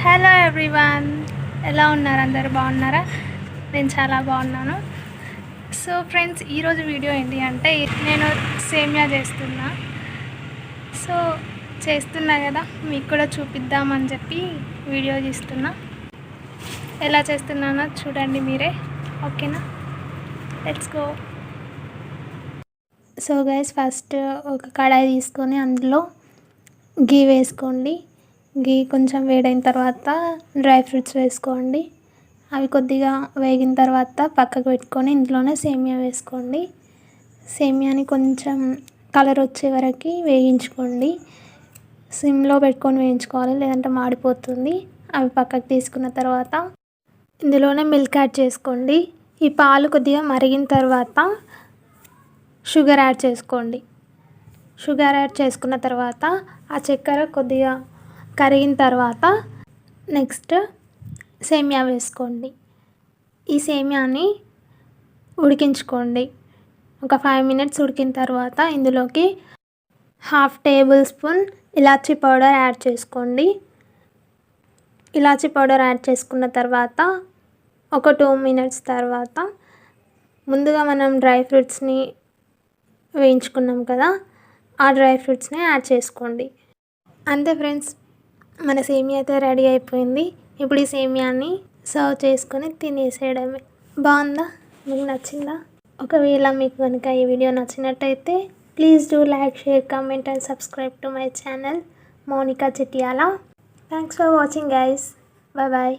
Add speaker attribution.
Speaker 1: Hello everyone, ఎలా ఉన్నారు? అందరు బాగున్నారా? నేను చాలా బాగున్నాను. సో ఫ్రెండ్స్, ఈరోజు వీడియో ఏంటి అంటే నేను సేమియా చేస్తున్నా కదా, మీకు కూడా చూపిద్దామని చెప్పి వీడియో తీస్తున్నా. ఎలా చేస్తున్నానో చూడండి మీరే. ఓకేనా, let's go. So guys, first ఒక కడాయి తీసుకొని అందులో గీ వేసుకోండి. గీ కొంచెం వేడైన తర్వాత డ్రై ఫ్రూట్స్ వేసుకోండి. అవి కొద్దిగా వేగిన తర్వాత పక్కకు పెట్టుకొని ఇందులోనే సేమియా వేసుకోండి. సేమియాని కొంచెం కలర్ వచ్చే వరకు వేయించుకోండి. సిమ్లో పెట్టుకొని వేయించుకోవాలి, లేదంటే మాడిపోతుంది. అవి పక్కకు తీసుకున్న తర్వాత ఇందులోనే మిల్క్ యాడ్ చేసుకోండి. ఈ పాలు కొద్దిగా మరిగిన తర్వాత షుగర్ యాడ్ చేసుకోండి. షుగర్ యాడ్ చేసుకున్న తర్వాత ఆ చక్కెర కొద్దిగా కరిగిన తర్వాత నెక్స్ట్ సేమియా వేసుకోండి. ఈ సేమియాని ఉడికించుకోండి. ఒక 5 మినిట్స్ ఉడికిన తర్వాత ఇందులోకి 1/2 టేబుల్ స్పూన్ ఇలాచీ పౌడర్ యాడ్ చేసుకోండి. ఇలాచీ పౌడర్ యాడ్ చేసుకున్న తర్వాత ఒక 2 మినిట్స్ తర్వాత ముందుగా మనం డ్రై ఫ్రూట్స్ని వేయించుకున్నాం కదా, ఆ డ్రై ఫ్రూట్స్ని యాడ్ చేసుకోండి. అంతే ఫ్రెండ్స్, మన సేమియా అయితే రెడీ అయిపోయింది. ఇప్పుడు ఈ సేమియాని సర్వ్ చేసుకొని తినేసేయడమే. బాగుందా? మీకు నచ్చిందా? ఒకవేళ మీకు కనుక ఈ వీడియో నచ్చినట్టయితే please do like, share, comment and subscribe to my channel Mounika Chityala. Thanks for watching guys. Bye bye.